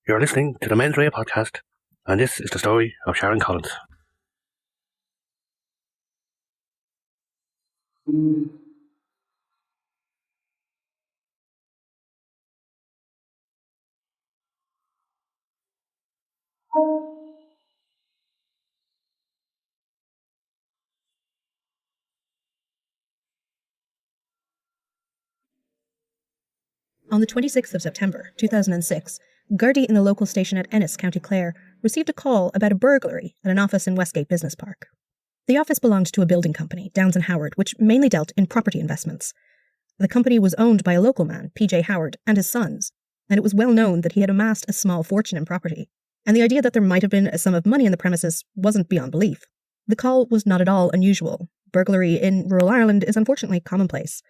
You're listening to the Men's Ray podcast, and this is the story of Sharon Collins. On the 26th of September, 2006, Gardaí in the local station at Ennis, County Clare, received a call about a burglary at an office in Westgate Business Park. The office belonged to a building company, Downes & Howard, which mainly dealt in property investments. The company was owned by a local man, P.J. Howard, and his sons, and it was well known that he had amassed a small fortune in property, and the idea that there might have been a sum of money in the premises wasn't beyond belief. The call was not at all unusual. Burglary in rural Ireland is unfortunately commonplace.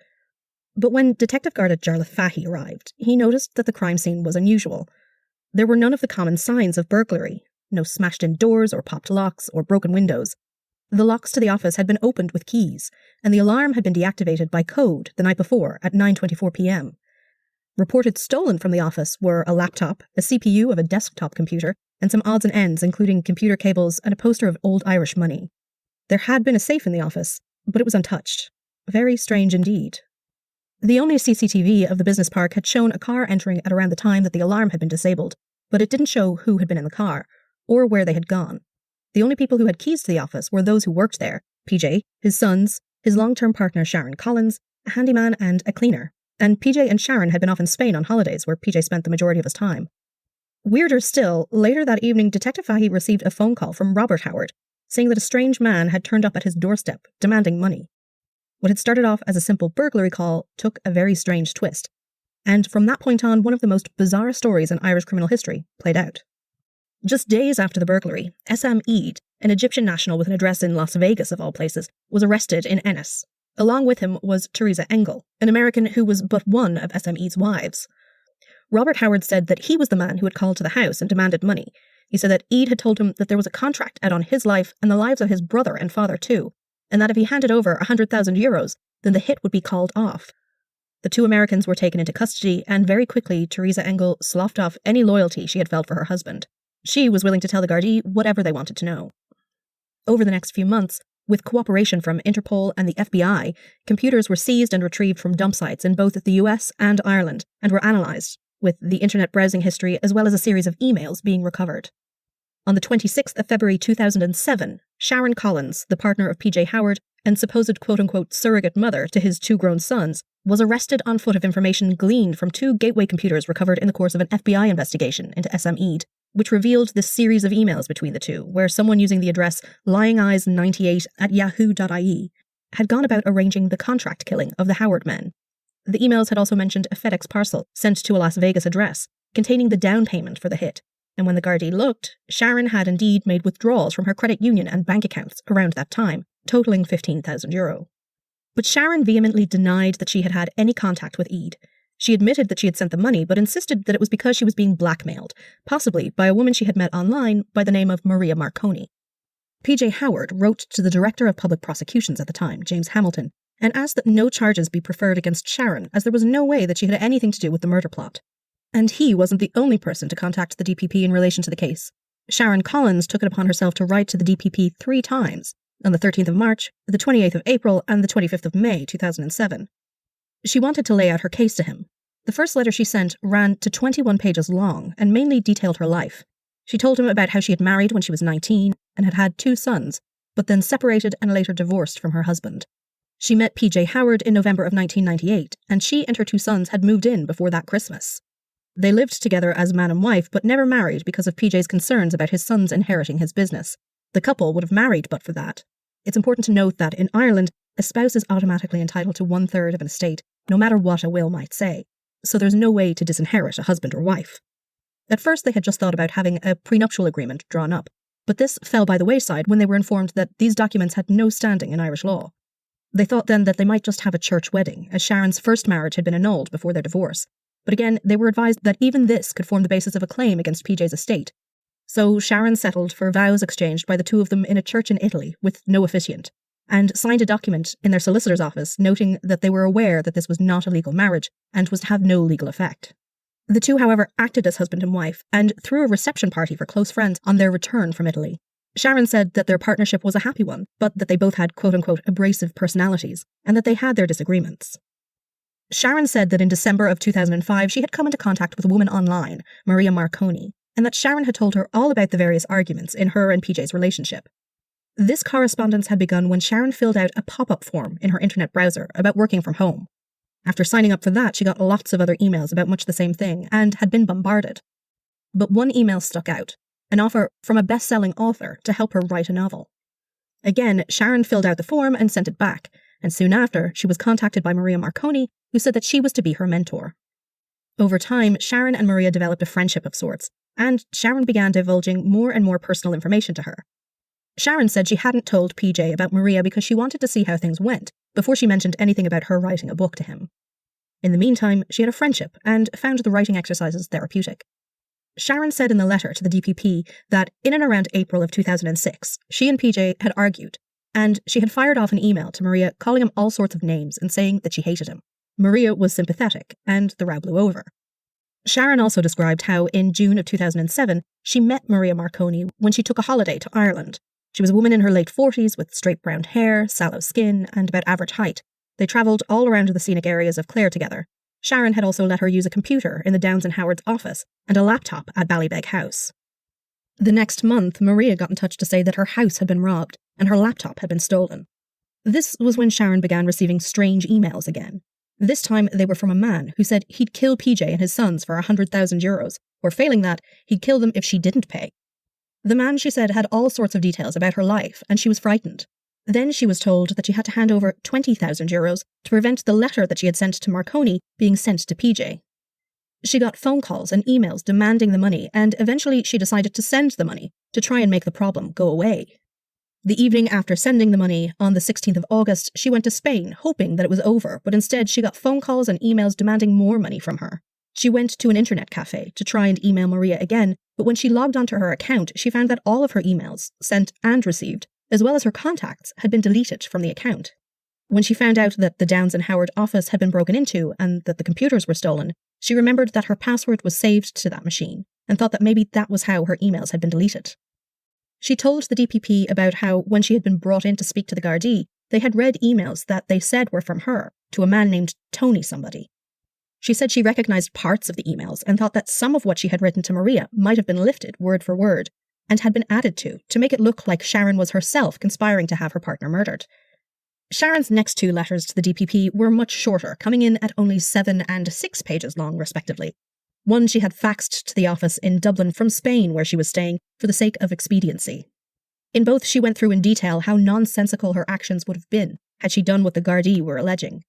But when Detective Garda Jarlath Fahey arrived, he noticed that the crime scene was unusual. There were none of the common signs of burglary, no smashed-in doors or popped locks or broken windows. The locks to the office had been opened with keys, and the alarm had been deactivated by code the night before at 9:24 p.m. Reported stolen from the office were a laptop, a CPU of a desktop computer, and some odds and ends, including computer cables and a poster of old Irish money. There had been a safe in the office, but it was untouched. Very strange indeed. The only CCTV of the business park had shown a car entering at around the time that the alarm had been disabled, but it didn't show who had been in the car, or where they had gone. The only people who had keys to the office were those who worked there, PJ, his sons, his long-term partner Sharon Collins, a handyman and a cleaner, and PJ and Sharon had been off in Spain on holidays where PJ spent the majority of his time. Weirder still, later that evening Detective Fahey received a phone call from Robert Howard, saying that a strange man had turned up at his doorstep, demanding money. What had started off as a simple burglary call took a very strange twist, and from that point on, one of the most bizarre stories in Irish criminal history played out. Just days after the burglary, S.M. Eid, an Egyptian national with an address in Las Vegas of all places, was arrested in Ennis. Along with him was Teresa Engel, an American who was but one of S.M. Eid's wives. Robert Howard said that he was the man who had called to the house and demanded money. He said that Eid had told him that there was a contract out on his life and the lives of his brother and father too, and that if he handed over 100,000 euros, then the hit would be called off. The two Americans were taken into custody, and very quickly Teresa Engel sloughed off any loyalty she had felt for her husband. She was willing to tell the Gardaí whatever they wanted to know. Over the next few months, with cooperation from Interpol and the FBI, computers were seized and retrieved from dump sites in both the US and Ireland, and were analysed, with the internet browsing history as well as a series of emails being recovered. On the 26th of February 2007, Sharon Collins, the partner of P.J. Howard and supposed quote-unquote surrogate mother to his two grown sons, was arrested on foot of information gleaned from two gateway computers recovered in the course of an FBI investigation into S.M. Eid, which revealed this series of emails between the two, where someone using the address lyingeyes98@yahoo.ie had gone about arranging the contract killing of the Howard men. The emails had also mentioned a FedEx parcel sent to a Las Vegas address, containing the down payment for the hit. And when the Gardaí looked, Sharon had indeed made withdrawals from her credit union and bank accounts around that time, totalling €15,000. But Sharon vehemently denied that she had had any contact with Eid. She admitted that she had sent the money, but insisted that it was because she was being blackmailed, possibly by a woman she had met online by the name of Maria Marconi. P.J. Howard wrote to the Director of Public Prosecutions at the time, James Hamilton, and asked that no charges be preferred against Sharon, as there was no way that she had anything to do with the murder plot. And he wasn't the only person to contact the DPP in relation to the case. Sharon Collins took it upon herself to write to the DPP 3 times, on the 13th of March, the 28th of April, and the 25th of May 2007. She wanted to lay out her case to him. The first letter she sent ran to 21 pages long and mainly detailed her life. She told him about how she had married when she was 19 and had had 2 sons, but then separated and later divorced from her husband. She met P.J. Howard in November of 1998, and she and her 2 sons had moved in before that Christmas. They lived together as man and wife, but never married because of PJ's concerns about his sons inheriting his business. The couple would have married but for that. It's important to note that in Ireland, a spouse is automatically entitled to 1/3 of an estate, no matter what a will might say, so there's no way to disinherit a husband or wife. At first they had just thought about having a prenuptial agreement drawn up, but this fell by the wayside when they were informed that these documents had no standing in Irish law. They thought then that they might just have a church wedding, as Sharon's first marriage had been annulled before their divorce. But again, they were advised that even this could form the basis of a claim against PJ's estate. So Sharon settled for vows exchanged by the two of them in a church in Italy with no officiant, and signed a document in their solicitor's office noting that they were aware that this was not a legal marriage and was to have no legal effect. The two, however, acted as husband and wife and threw a reception party for close friends on their return from Italy. Sharon said that their partnership was a happy one, but that they both had quote-unquote abrasive personalities and that they had their disagreements. Sharon said that in December of 2005 she had come into contact with a woman online, Maria Marconi, and that Sharon had told her all about the various arguments in her and PJ's relationship. This correspondence had begun when Sharon filled out a pop-up form in her internet browser about working from home. After signing up for that, she got lots of other emails about much the same thing and had been bombarded. But one email stuck out, an offer from a best-selling author to help her write a novel. Again, Sharon filled out the form and sent it back, and soon after, she was contacted by Maria Marconi, who said that she was to be her mentor. Over time, Sharon and Maria developed a friendship of sorts, and Sharon began divulging more and more personal information to her. Sharon said she hadn't told PJ about Maria because she wanted to see how things went before she mentioned anything about her writing a book to him. In the meantime, she had a friendship and found the writing exercises therapeutic. Sharon said in the letter to the DPP that in and around April of 2006, she and PJ had argued, and she had fired off an email to Maria calling him all sorts of names and saying that she hated him. Maria was sympathetic, and the row blew over. Sharon also described how in June of 2007, she met Maria Marconi when she took a holiday to Ireland. She was a woman in her late 40s with straight brown hair, sallow skin, and about average height. They travelled all around the scenic areas of Clare together. Sharon had also let her use a computer in the Downs and Howard's office and a laptop at Ballybeg House. The next month, Maria got in touch to say that her house had been robbed and her laptop had been stolen. This was when Sharon began receiving strange emails again. This time they were from a man who said he'd kill PJ and his sons for €100,000, or failing that, he'd kill them if she didn't pay. The man, she said, had all sorts of details about her life, and she was frightened. Then she was told that she had to hand over €20,000 to prevent the letter that she had sent to Marconi being sent to PJ. She got phone calls and emails demanding the money, and eventually she decided to send the money to try and make the problem go away. The evening after sending the money, on the 16th of August, she went to Spain, hoping that it was over, but instead she got phone calls and emails demanding more money from her. She went to an internet cafe to try and email Maria again, but when she logged onto her account, she found that all of her emails, sent and received, as well as her contacts, had been deleted from the account. When she found out that the Downs and Howard office had been broken into and that the computers were stolen, she remembered that her password was saved to that machine and thought that maybe that was how her emails had been deleted. She told the DPP about how, when she had been brought in to speak to the Gardaí, they had read emails that they said were from her to a man named Tony somebody. She said she recognised parts of the emails and thought that some of what she had written to Maria might have been lifted word for word and had been added to make it look like Sharon was herself conspiring to have her partner murdered. Sharon's next two letters to the DPP were much shorter, coming in at only 7 and 6 pages long, respectively. One she had faxed to the office in Dublin from Spain, where she was staying, for the sake of expediency. In both, she went through in detail how nonsensical her actions would have been had she done what the Gardaí were alleging.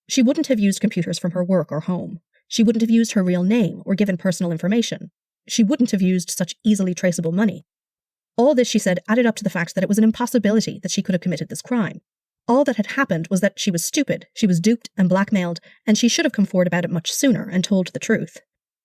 She wouldn't have used computers from her work or home. She wouldn't have used her real name or given personal information. She wouldn't have used such easily traceable money. All this, she said, added up to the fact that it was an impossibility that she could have committed this crime. All that had happened was that she was stupid, she was duped and blackmailed, and she should have come forward about it much sooner and told the truth.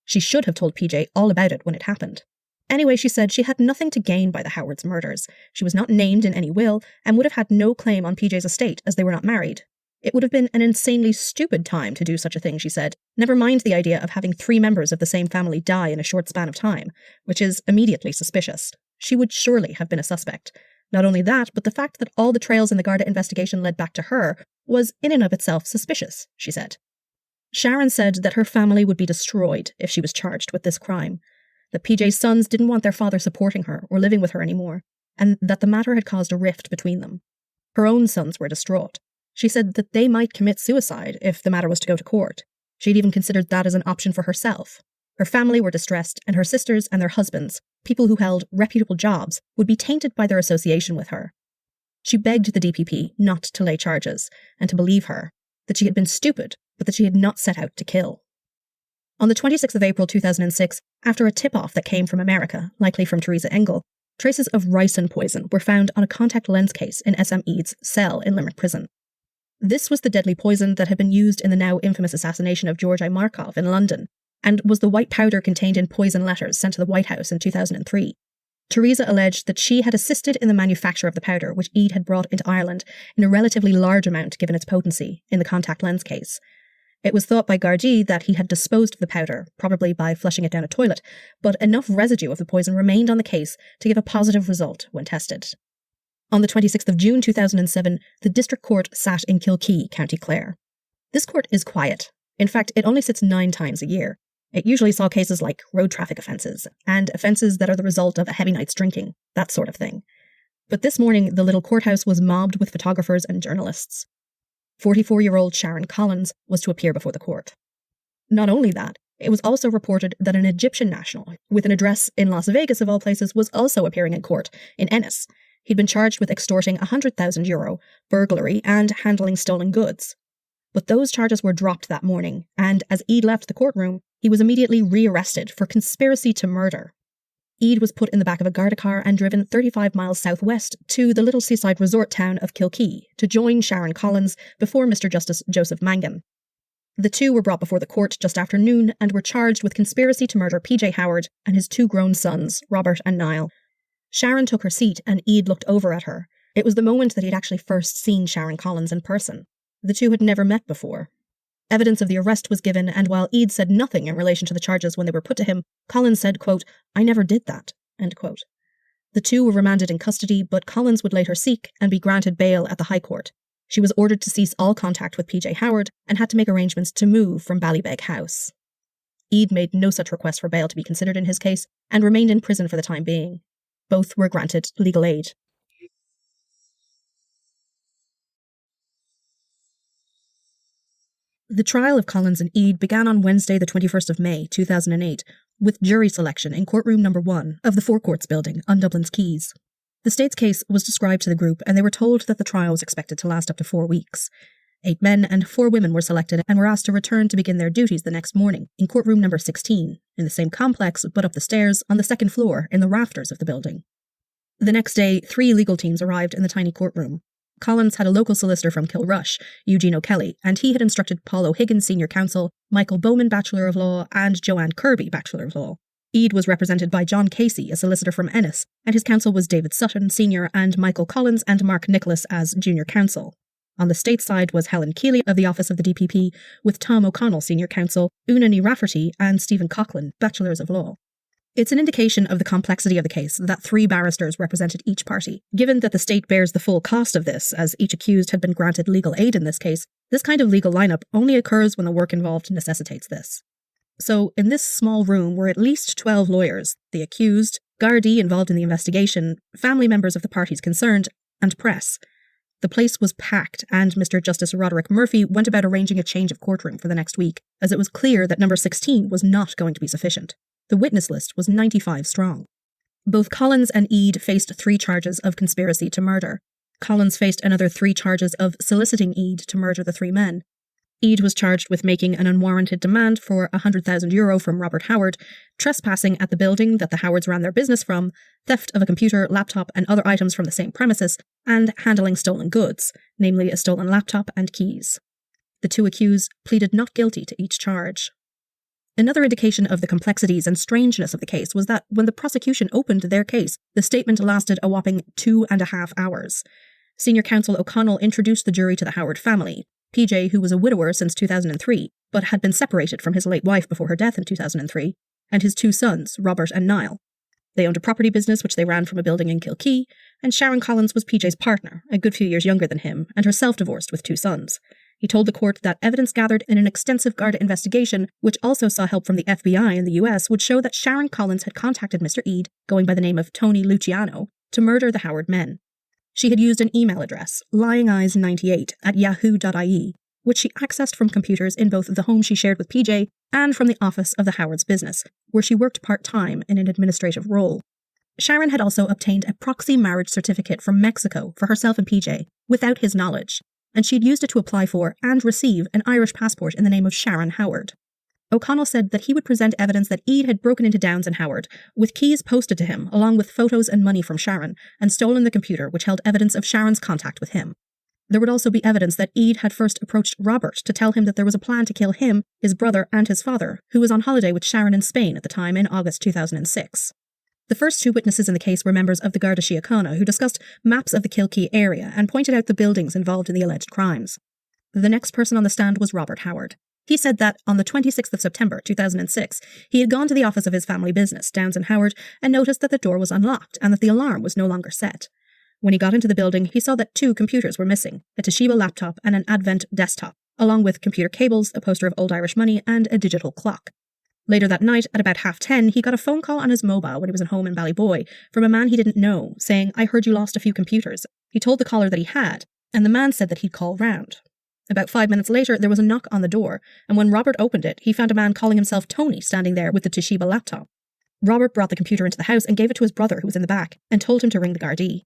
She should have told PJ all about it when it happened. Anyway, she said she had nothing to gain by the Howards' murders. She was not named in any will and would have had no claim on PJ's estate as they were not married. It would have been an insanely stupid time to do such a thing, she said, never mind the idea of having 3 members of the same family die in a short span of time, which is immediately suspicious. She would surely have been a suspect. Not only that, but the fact that all the trails in the Garda investigation led back to her was in and of itself suspicious, she said. Sharon said that her family would be destroyed if she was charged with this crime, that PJ's sons didn't want their father supporting her or living with her anymore, and that the matter had caused a rift between them. Her own sons were distraught. She said that they might commit suicide if the matter was to go to court. She'd even considered that as an option for herself. Her family were distressed, and her sisters and their husbands, people who held reputable jobs, would be tainted by their association with her. She begged the DPP not to lay charges, and to believe her, that she had been stupid, but that she had not set out to kill. On the 26th of April 2006, after a tip-off that came from America, likely from Teresa Engel, traces of ricin poison were found on a contact lens case in S.M. Eads' cell in Limerick Prison. This was the deadly poison that had been used in the now infamous assassination of George I. Markov in London, and was the white powder contained in poison letters sent to the White House in 2003. Teresa alleged that she had assisted in the manufacture of the powder, which Eade had brought into Ireland in a relatively large amount given its potency, in the contact lens case. It was thought by Gardaí that he had disposed of the powder, probably by flushing it down a toilet, but enough residue of the poison remained on the case to give a positive result when tested. On the 26th of June 2007, the District Court sat in Kilkee, County Clare. This court is quiet. In fact, it only sits 9 times a year. It usually saw cases like road traffic offences, and offences that are the result of a heavy night's drinking, that sort of thing. But this morning, the little courthouse was mobbed with photographers and journalists. 44-year-old Sharon Collins was to appear before the court. Not only that, it was also reported that an Egyptian national, with an address in Las Vegas of all places, was also appearing in court in Ennis. He'd been charged with extorting €100,000, burglary, and handling stolen goods. But those charges were dropped that morning, and as Eid left the courtroom, he was immediately rearrested for conspiracy to murder. Eid was put in the back of a Garda car and driven 35 miles southwest to the little seaside resort town of Kilkee to join Sharon Collins before Mr. Justice Joseph Mangan. The two were brought before the court just after noon and were charged with conspiracy to murder PJ Howard and his 2 grown sons, Robert and Niall. Sharon took her seat and Eid looked over at her. It was the moment that he'd actually first seen Sharon Collins in person. The two had never met before. Evidence of the arrest was given, and while Eid said nothing in relation to the charges when they were put to him, Collins said, quote, "I never did that," end quote. The two were remanded in custody, but Collins would later seek and be granted bail at the High Court. She was ordered to cease all contact with PJ Howard and had to make arrangements to move from Ballybeg House. Eid made no such request for bail to be considered in his case and remained in prison for the time being. Both were granted legal aid. The trial of Collins and Eid began on Wednesday the 21st of May, 2008, with jury selection in courtroom number 1 of the Four Courts building on Dublin's Quays. The state's case was described to the group and they were told that the trial was expected to last up to 4 weeks. 8 men and 4 women were selected and were asked to return to begin their duties the next morning in courtroom number 16, in the same complex but up the stairs on the 2nd floor in the rafters of the building. The next day, 3 legal teams arrived in the tiny courtroom. Collins had a local solicitor from Kilrush, Eugene O'Kelly, and he had instructed Paul O'Higgins, Senior Counsel, Michael Bowman, Bachelor of Law, and Joanne Kirby, Bachelor of Law. Eid was represented by John Casey, a solicitor from Ennis, and his counsel was David Sutton, Senior, and Michael Collins and Mark Nicholas as Junior Counsel. On the state side was Helen Keeley of the Office of the DPP, with Tom O'Connell, Senior Counsel, Unani Rafferty, and Stephen Coughlin, Bachelors of Law. It's an indication of the complexity of the case that 3 barristers represented each party. Given that the state bears the full cost of this, as each accused had been granted legal aid in this case, this kind of legal lineup only occurs when the work involved necessitates this. So, in this small room were at least 12 lawyers, the accused, Gardaí involved in the investigation, family members of the parties concerned, and press. The place was packed, and Mr. Justice Roderick Murphy went about arranging a change of courtroom for the next week, as it was clear that number 16 was not going to be sufficient. The witness list was 95 strong. Both Collins and Eid faced 3 charges of conspiracy to murder. Collins faced another 3 charges of soliciting Eid to murder the 3 men. Eid was charged with making an unwarranted demand for €100,000 from Robert Howard, trespassing at the building that the Howards ran their business from, theft of a computer, laptop and other items from the same premises, and handling stolen goods, namely a stolen laptop and keys. The 2 accused pleaded not guilty to each charge. Another indication of the complexities and strangeness of the case was that when the prosecution opened their case, the statement lasted a whopping 2.5 hours. Senior Counsel O'Connell introduced the jury to the Howard family, PJ, who was a widower since 2003, but had been separated from his late wife before her death in 2003, and his 2 sons, Robert and Niall. They owned a property business which they ran from a building in Kilkee, and Sharon Collins was PJ's partner, a good few years younger than him, and herself divorced with 2 sons. He told the court that evidence gathered in an extensive Garda investigation, which also saw help from the FBI in the US, would show that Sharon Collins had contacted Mr. Eid, going by the name of Tony Luciano, to murder the Howard men. She had used an email address, lyingeyes98@yahoo.ie, which she accessed from computers in both the home she shared with PJ and from the office of the Howard's business, where she worked part-time in an administrative role. Sharon had also obtained a proxy marriage certificate from Mexico for herself and PJ, without his knowledge, and she'd used it to apply for and receive an Irish passport in the name of Sharon Howard. O'Connell said that he would present evidence that Eid had broken into Downs and Howard, with keys posted to him, along with photos and money from Sharon, and stolen the computer which held evidence of Sharon's contact with him. There would also be evidence that Eid had first approached Robert to tell him that there was a plan to kill him, his brother, and his father, who was on holiday with Sharon in Spain at the time in August 2006. The first 2 witnesses in the case were members of the Garda Síochána who discussed maps of the Kilkee area and pointed out the buildings involved in the alleged crimes. The next person on the stand was Robert Howard. He said that on the 26th of September 2006, he had gone to the office of his family business, Downs and Howard, and noticed that the door was unlocked and that the alarm was no longer set. When he got into the building, he saw that 2 computers were missing, a Toshiba laptop and an Advent desktop, along with computer cables, a poster of Old Irish money, and a digital clock. Later that night, at about 10:30, he got a phone call on his mobile when he was at home in Ballyboy from a man he didn't know, saying, "I heard you lost a few computers." He told the caller that he had, and the man said that he'd call round. About 5 minutes later, there was a knock on the door, and when Robert opened it, he found a man calling himself Tony standing there with the Toshiba laptop. Robert brought the computer into the house and gave it to his brother, who was in the back, and told him to ring the Gardaí.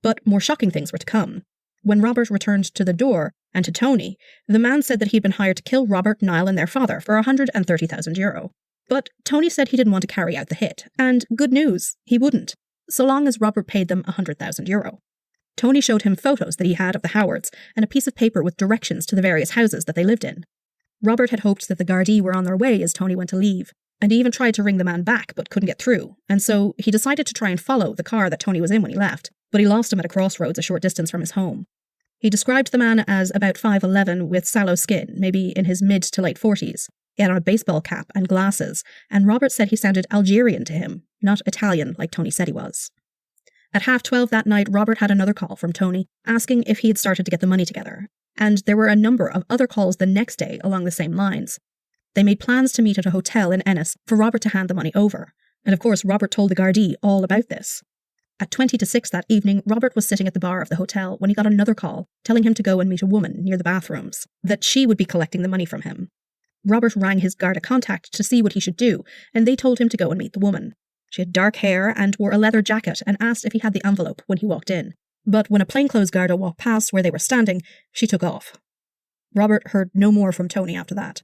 But more shocking things were to come. When Robert returned to the door, and to Tony, the man said that he'd been hired to kill Robert, Niall and their father for €130,000. But Tony said he didn't want to carry out the hit, and good news, he wouldn't, so long as Robert paid them €100,000. Tony showed him photos that he had of the Howards and a piece of paper with directions to the various houses that they lived in. Robert had hoped that the Gardaí were on their way as Tony went to leave, and he even tried to ring the man back but couldn't get through, and so he decided to try and follow the car that Tony was in when he left, but he lost him at a crossroads a short distance from his home. He described the man as about 5'11" with sallow skin, maybe in his mid to late 40s. He had on a baseball cap and glasses, and Robert said he sounded Algerian to him, not Italian like Tony said he was. At 12:30 that night, Robert had another call from Tony, asking if he had started to get the money together, and there were a number of other calls the next day along the same lines. They made plans to meet at a hotel in Ennis for Robert to hand the money over, and of course Robert told the Gardaí all about this. At 6:20 that evening, Robert was sitting at the bar of the hotel when he got another call, telling him to go and meet a woman near the bathrooms, that she would be collecting the money from him. Robert rang his Garda contact to see what he should do, and they told him to go and meet the woman. She had dark hair and wore a leather jacket and asked if he had the envelope when he walked in. But when a plainclothes Garda walked past where they were standing, she took off. Robert heard no more from Tony after that.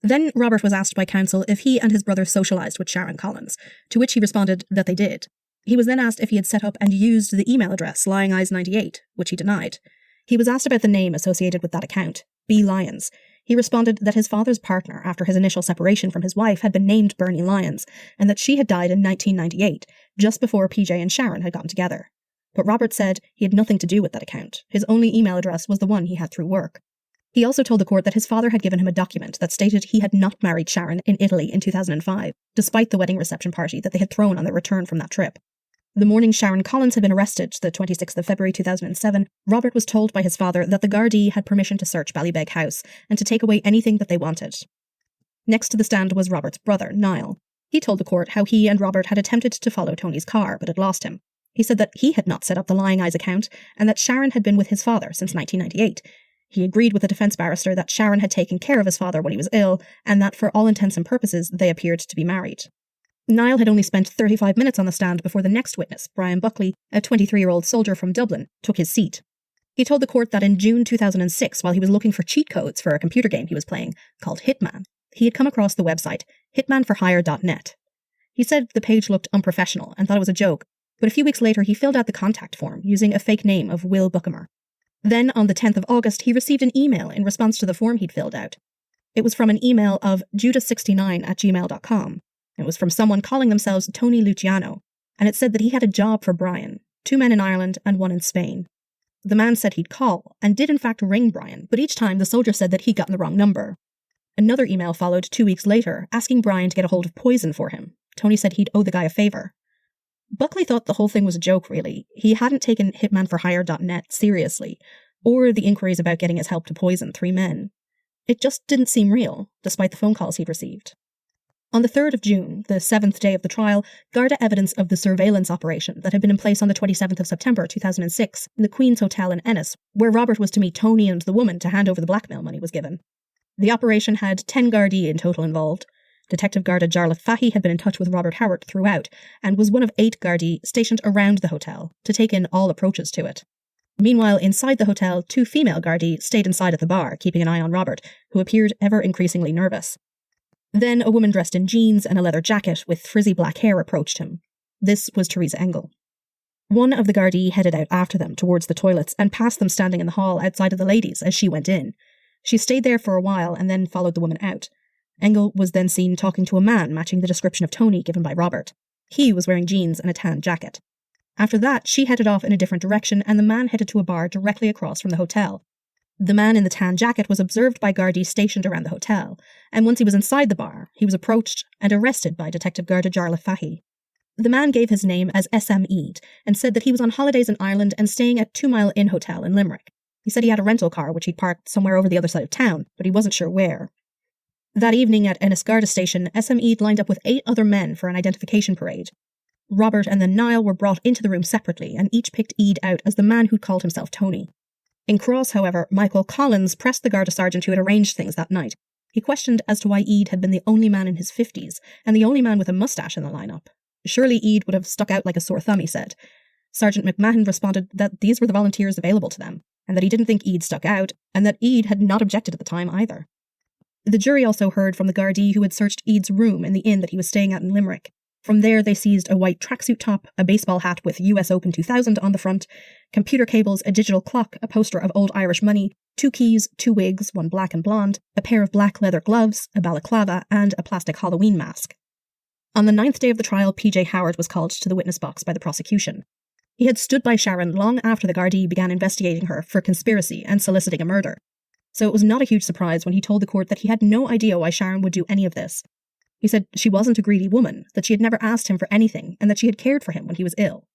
Then Robert was asked by counsel if he and his brother socialised with Sharon Collins, to which he responded that they did. He was then asked if he had set up and used the email address lyingeyes98, which he denied. He was asked about the name associated with that account, B. Lyons. He responded that his father's partner after his initial separation from his wife had been named Bernie Lyons, and that she had died in 1998, just before PJ and Sharon had gotten together. But Robert said he had nothing to do with that account. His only email address was the one he had through work. He also told the court that his father had given him a document that stated he had not married Sharon in Italy in 2005, despite the wedding reception party that they had thrown on their return from that trip. The morning Sharon Collins had been arrested, the 26th of February 2007, Robert was told by his father that the Gardaí had permission to search Ballybeg House and to take away anything that they wanted. Next to the stand was Robert's brother, Niall. He told the court how he and Robert had attempted to follow Tony's car, but had lost him. He said that he had not set up the Lying Eyes account and that Sharon had been with his father since 1998. He agreed with the defence barrister that Sharon had taken care of his father when he was ill and that for all intents and purposes they appeared to be married. Niall had only spent 35 minutes on the stand before the next witness, Brian Buckley, a 23-year-old soldier from Dublin, took his seat. He told the court that in June 2006, while he was looking for cheat codes for a computer game he was playing, called Hitman, he had come across the website hitman4hire.net. He said the page looked unprofessional and thought it was a joke, but a few weeks later he filled out the contact form using a fake name of Will Buckamer. Then, on the 10th of August, he received an email in response to the form he'd filled out. It was from an email of judas69@gmail.com. It was from someone calling themselves Tony Luciano, and it said that he had a job for Brian, 2 men in Ireland and 1 in Spain. The man said he'd call, and did in fact ring Brian, but each time the soldier said that he'd gotten the wrong number. Another email followed 2 weeks later, asking Brian to get a hold of poison for him. Tony said he'd owe the guy a favour. Buckley thought the whole thing was a joke, really. He hadn't taken hitman4hire.net seriously, or the inquiries about getting his help to poison 3 men. It just didn't seem real, despite the phone calls he'd received. On the 3rd of June, the 7th day of the trial, Garda evidence of the surveillance operation that had been in place on the 27th of September 2006 in the Queen's Hotel in Ennis, where Robert was to meet Tony and the woman to hand over the blackmail money, was given. The operation had 10 Gardaí in total involved. Detective Garda Jarlath Fahy had been in touch with Robert Howard throughout, and was one of 8 Gardaí stationed around the hotel to take in all approaches to it. Meanwhile, inside the hotel, 2 female Gardaí stayed inside at the bar, keeping an eye on Robert, who appeared ever increasingly nervous. Then a woman dressed in jeans and a leather jacket with frizzy black hair approached him. This was Teresa Engel. One of the Gardaí headed out after them towards the toilets and passed them standing in the hall outside of the ladies as she went in. She stayed there for a while and then followed the woman out. Engel was then seen talking to a man matching the description of Tony given by Robert. He was wearing jeans and a tan jacket. After that, she headed off in a different direction and the man headed to a bar directly across from the hotel. The man in the tan jacket was observed by Gardaí stationed around the hotel, and once he was inside the bar, he was approached and arrested by Detective Garda Jarlath Fahey. The man gave his name as SM Eid and said that he was on holidays in Ireland and staying at 2 Mile Inn Hotel in Limerick. He said he had a rental car which he'd parked somewhere over the other side of town, but he wasn't sure where. That evening at Ennisgarda station, SM Eid lined up with 8 other men for an identification parade. Robert and then Niall were brought into the room separately, and each picked Eid out as the man who'd called himself Tony. In Cross, however, Michael Collins pressed the Garda sergeant who had arranged things that night. He questioned as to why Eid had been the only man in his 50s, and the only man with a moustache in the lineup. Surely Eid would have stuck out like a sore thumb, he said. Sergeant McMahon responded that these were the volunteers available to them, and that he didn't think Eid stuck out, and that Eid had not objected at the time either. The jury also heard from the Gardaí who had searched Eid's room in the inn that he was staying at in Limerick. From there, they seized a white tracksuit top, a baseball hat with US Open 2000 on the front, computer cables, a digital clock, a poster of old Irish money, 2 keys, 2 wigs, one black and blonde, a pair of black leather gloves, a balaclava, and a plastic Halloween mask. On the 9th day of the trial, PJ Howard was called to the witness box by the prosecution. He had stood by Sharon long after the Gardaí began investigating her for conspiracy and soliciting a murder. So it was not a huge surprise when he told the court that he had no idea why Sharon would do any of this. He said she wasn't a greedy woman, that she had never asked him for anything, and that she had cared for him when he was ill.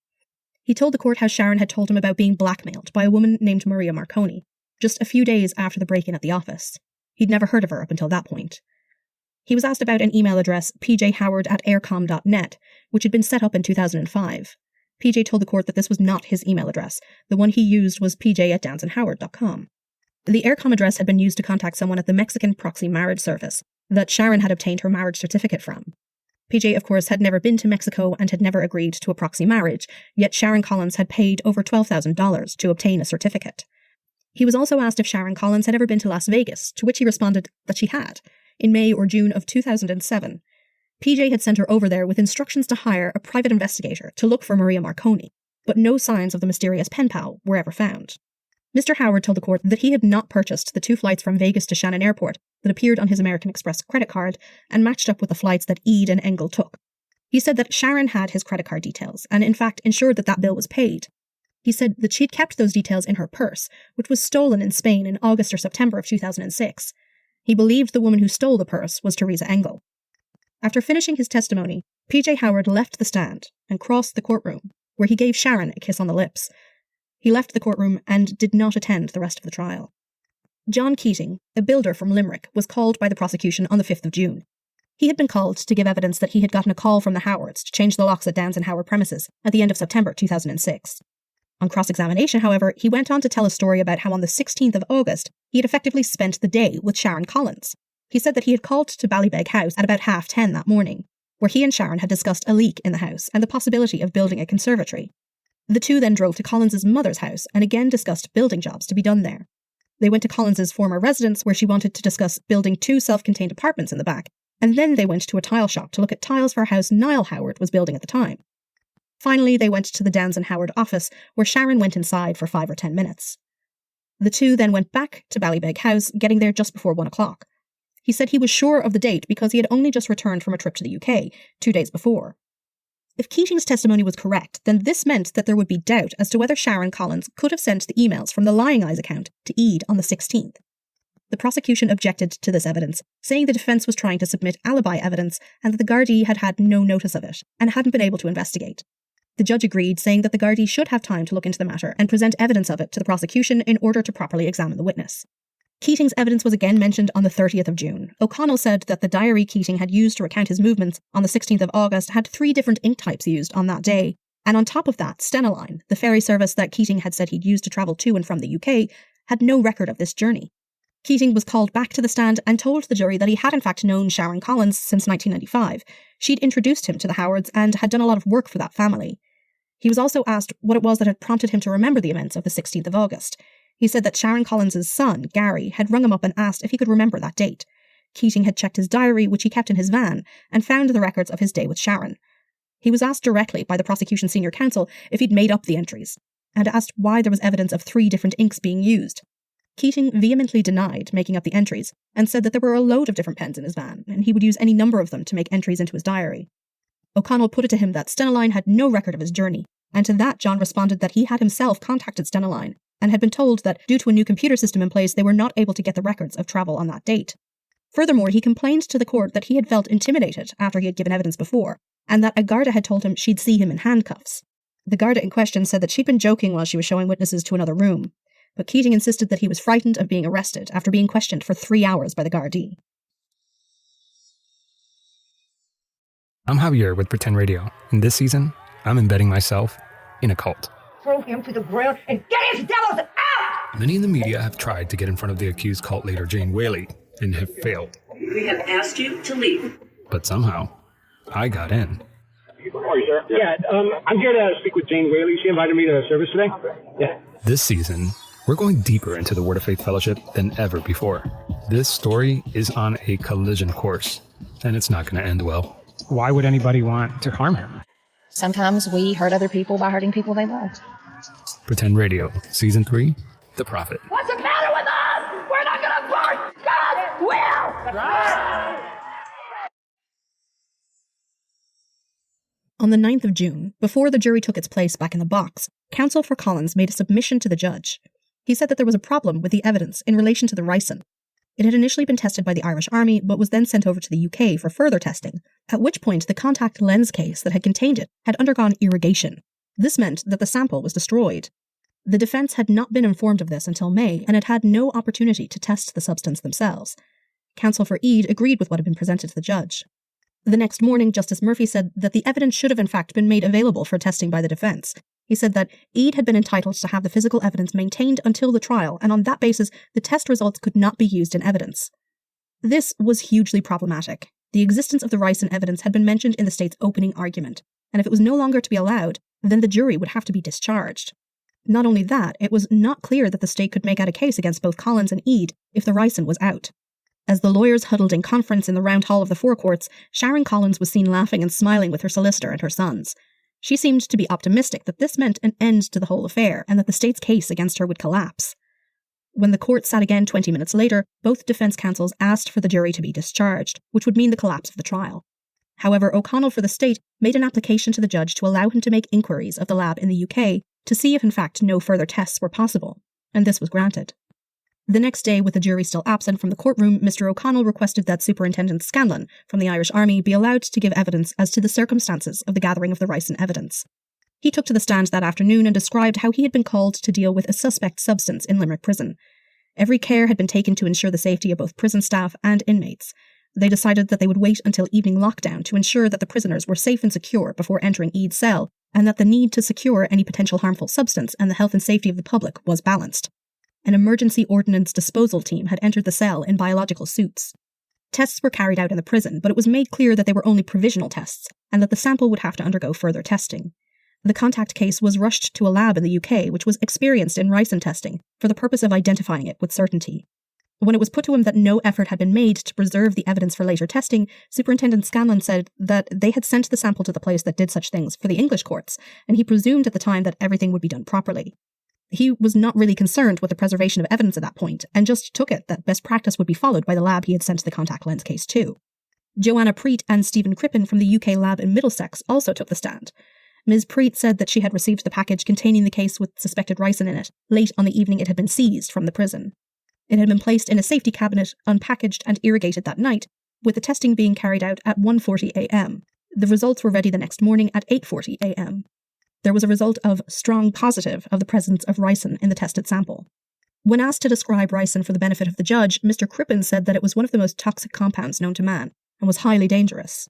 He told the court how Sharon had told him about being blackmailed by a woman named Maria Marconi, just a few days after the break-in at the office. He'd never heard of her up until that point. He was asked about an email address, pjhoward@aircom.net, which had been set up in 2005. PJ told the court that this was not his email address. The one he used was pj@downsandhoward.com. The Aircom address had been used to contact someone at the Mexican proxy marriage service that Sharon had obtained her marriage certificate from. PJ, of course, had never been to Mexico and had never agreed to a proxy marriage, yet Sharon Collins had paid over $12,000 to obtain a certificate. He was also asked if Sharon Collins had ever been to Las Vegas, to which he responded that she had, in May or June of 2007. PJ had sent her over there with instructions to hire a private investigator to look for Maria Marconi, but no signs of the mysterious pen pal were ever found. Mr. Howard told the court that he had not purchased the 2 flights from Vegas to Shannon Airport that appeared on his American Express credit card and matched up with the flights that Eid and Engel took. He said that Sharon had his credit card details and in fact ensured that that bill was paid. He said that she'd kept those details in her purse, which was stolen in Spain in August or September of 2006. He believed the woman who stole the purse was Teresa Engel. After finishing his testimony, PJ Howard left the stand and crossed the courtroom, where he gave Sharon a kiss on the lips. He left the courtroom and did not attend the rest of the trial. John Keating, a builder from Limerick, was called by the prosecution on the 5th of June. He had been called to give evidence that he had gotten a call from the Howards to change the locks at Downs and Howard premises at the end of September 2006. On cross-examination, however, he went on to tell a story about how on the 16th of August he had effectively spent the day with Sharon Collins. He said that he had called to Ballybeg House at about 10:30 that morning, where he and Sharon had discussed a leak in the house and the possibility of building a conservatory. The two then drove to Collins's mother's house and again discussed building jobs to be done there. They went to Collins's former residence where she wanted to discuss building 2 self-contained apartments in the back, and then they went to a tile shop to look at tiles for a house Niall Howard was building at the time. Finally, they went to the Downs and Howard office, where Sharon went inside for 5 or 10 minutes. The two then went back to Ballybeg House, getting there just before 1 o'clock. He said he was sure of the date because he had only just returned from a trip to the UK 2 days before. If Keating's testimony was correct, then this meant that there would be doubt as to whether Sharon Collins could have sent the emails from the Lying Eyes account to Eid on the 16th. The prosecution objected to this evidence, saying the defence was trying to submit alibi evidence and that the Gardaí had had no notice of it and hadn't been able to investigate. The judge agreed, saying that the Gardaí should have time to look into the matter and present evidence of it to the prosecution in order to properly examine the witness. Keating's evidence was again mentioned on the 30th of June. O'Connell said that the diary Keating had used to recount his movements on the 16th of August had 3 different ink types used on that day, and on top of that, Stena-Line, the ferry service that Keating had said he'd used to travel to and from the UK, had no record of this journey. Keating was called back to the stand and told the jury that he had in fact known Sharon Collins since 1995. She'd introduced him to the Howards and had done a lot of work for that family. He was also asked what it was that had prompted him to remember the events of the 16th of August. He said that Sharon Collins' son, Gary, had rung him up and asked if he could remember that date. Keating had checked his diary, which he kept in his van, and found the records of his day with Sharon. He was asked directly by the prosecution senior counsel if he'd made up the entries, and asked why there was evidence of 3 different inks being used. Keating vehemently denied making up the entries, and said that there were a load of different pens in his van, and he would use any number of them to make entries into his diary. O'Connell put it to him that Stena-Line had no record of his journey, and to that John responded that he had himself contacted Stena-Line, and had been told that due to a new computer system in place, they were not able to get the records of travel on that date. Furthermore, he complained to the court that he had felt intimidated after he had given evidence before, and that a Garda had told him she'd see him in handcuffs. The Garda in question said that she'd been joking while she was showing witnesses to another room, but Keating insisted that he was frightened of being arrested after being questioned for 3 hours by the Gardaí. I'm Javier with Pretend Radio, and this season, I'm embedding myself in a cult. Throw him to the ground and get his devils out! Many in the media have tried to get in front of the accused cult leader Jane Whaley and have failed. We have asked you to leave. But somehow, I got in. How are you, sir? Yeah, I'm here to speak with Jane Whaley. She invited me to service today. Yeah. This season, we're going deeper into the Word of Faith Fellowship than ever before. This story is on a collision course, and it's not going to end well. Why would anybody want to harm him? Sometimes we hurt other people by hurting people they love. Pretend Radio, Season 3, The Prophet. What's the matter with us? We're not gonna bark! God will! On the 9th of June, before the jury took its place back in the box, counsel for Collins made a submission to the judge. He said that there was a problem with the evidence in relation to the ricin. It had initially been tested by the Irish Army, but was then sent over to the UK for further testing, at which point the contact lens case that had contained it had undergone irrigation. This meant that the sample was destroyed. The defence had not been informed of this until May and had had no opportunity to test the substance themselves. Counsel for Eade agreed with what had been presented to the judge. The next morning, Justice Murphy said that the evidence should have in fact been made available for testing by the defence. He said that Eade had been entitled to have the physical evidence maintained until the trial, and on that basis, the test results could not be used in evidence. This was hugely problematic. The existence of the ricin evidence had been mentioned in the state's opening argument, and if it was no longer to be allowed, then the jury would have to be discharged. Not only that, it was not clear that the state could make out a case against both Collins and Eade if the ricin was out. As the lawyers huddled in conference in the round hall of the forecourts, Sharon Collins was seen laughing and smiling with her solicitor and her sons. She seemed to be optimistic that this meant an end to the whole affair and that the state's case against her would collapse. When the court sat again 20 minutes later, both defence counsels asked for the jury to be discharged, which would mean the collapse of the trial. However, O'Connell for the state made an application to the judge to allow him to make inquiries of the lab in the UK to see if in fact no further tests were possible, and this was granted. The next day, with the jury still absent from the courtroom, Mr. O'Connell requested that Superintendent Scanlon from the Irish Army be allowed to give evidence as to the circumstances of the gathering of the ricin evidence. He took to the stand that afternoon and described how he had been called to deal with a suspect substance in Limerick Prison. Every care had been taken to ensure the safety of both prison staff and inmates. They decided that they would wait until evening lockdown to ensure that the prisoners were safe and secure before entering Eade's cell, and that the need to secure any potential harmful substance and the health and safety of the public was balanced. An emergency ordnance disposal team had entered the cell in biological suits. Tests were carried out in the prison, but it was made clear that they were only provisional tests, and that the sample would have to undergo further testing. The contact case was rushed to a lab in the UK, which was experienced in ricin testing, for the purpose of identifying it with certainty. When it was put to him that no effort had been made to preserve the evidence for later testing, Superintendent Scanlon said that they had sent the sample to the place that did such things for the English courts, and he presumed at the time that everything would be done properly. He was not really concerned with the preservation of evidence at that point, and just took it that best practice would be followed by the lab he had sent the contact lens case to. Joanna Preet and Stephen Crippen from the UK lab in Middlesex also took the stand. Ms. Preet said that she had received the package containing the case with suspected ricin in it, late on the evening it had been seized from the prison. It had been placed in a safety cabinet, unpackaged and irrigated that night, with the testing being carried out at 1:40 a.m. The results were ready the next morning at 8:40 a.m. There was a result of strong positive of the presence of ricin in the tested sample. When asked to describe ricin for the benefit of the judge, Mr. Crippen said that it was one of the most toxic compounds known to man, and was highly dangerous.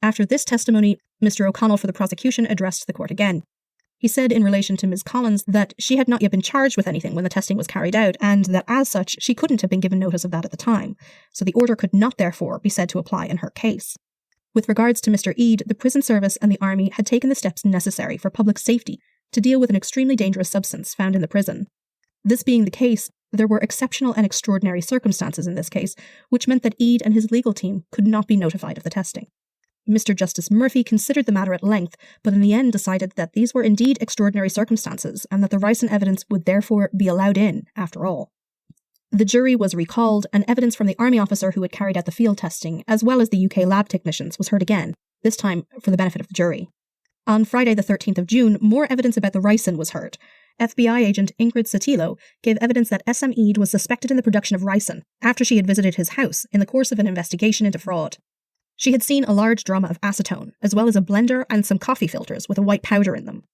After this testimony, Mr. O'Connell for the prosecution addressed the court again. He said in relation to Ms. Collins that she had not yet been charged with anything when the testing was carried out, and that as such she couldn't have been given notice of that at the time, so the order could not therefore be said to apply in her case. With regards to Mr. Eade, the prison service and the army had taken the steps necessary for public safety to deal with an extremely dangerous substance found in the prison. This being the case, there were exceptional and extraordinary circumstances in this case, which meant that Eade and his legal team could not be notified of the testing. Mr. Justice Murphy considered the matter at length, but in the end decided that these were indeed extraordinary circumstances, and that the ricin evidence would therefore be allowed in, after all. The jury was recalled, and evidence from the army officer who had carried out the field testing, as well as the UK lab technicians, was heard again, this time for the benefit of the jury. On Friday the 13th of June, more evidence about the ricin was heard. FBI agent Ingrid Sotelo gave evidence that SM Eid was suspected in the production of ricin after she had visited his house in the course of an investigation into fraud. She had seen a large drum of acetone, as well as a blender and some coffee filters with a white powder in them.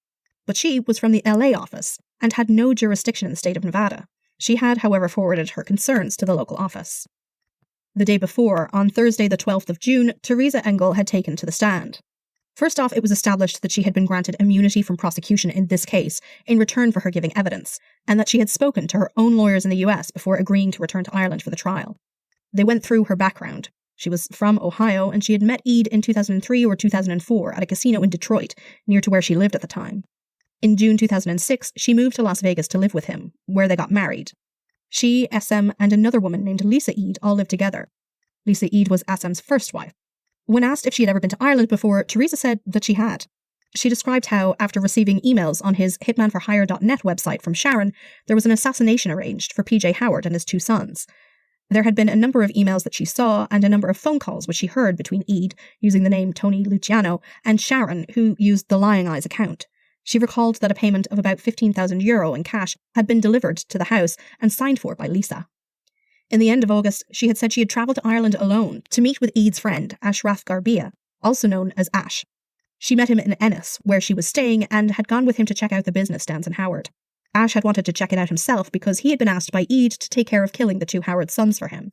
But she was from the LA office and had no jurisdiction in the state of Nevada. She had, however, forwarded her concerns to the local office. The day before, on Thursday the 12th of June, Teresa Engel had taken to the stand. First off, it was established that she had been granted immunity from prosecution in this case in return for her giving evidence, and that she had spoken to her own lawyers in the US before agreeing to return to Ireland for the trial. They went through her background. She was from Ohio, and she had met Eid in 2003 or 2004 at a casino in Detroit, near to where she lived at the time. In June 2006, she moved to Las Vegas to live with him, where they got married. She, SM, and another woman named Lisa Eid all lived together. Lisa Eid was SM's first wife. When asked if she had ever been to Ireland before, Teresa said that she had. She described how, after receiving emails on his hitman4hire.net website from Sharon, there was an assassination arranged for PJ Howard and his 2 sons. There had been a number of emails that she saw and a number of phone calls which she heard between Eid, using the name Tony Luciano, and Sharon, who used the Lying Eyes account. She recalled that a payment of about €15,000 in cash had been delivered to the house and signed for by Lisa. In the end of August, she had said she had travelled to Ireland alone to meet with Eid's friend, Ashraf Garbia, also known as Ash. She met him in Ennis, where she was staying, and had gone with him to check out the business down in Howard. Ash had wanted to check it out himself because he had been asked by Eid to take care of killing the 2 Howard sons for him.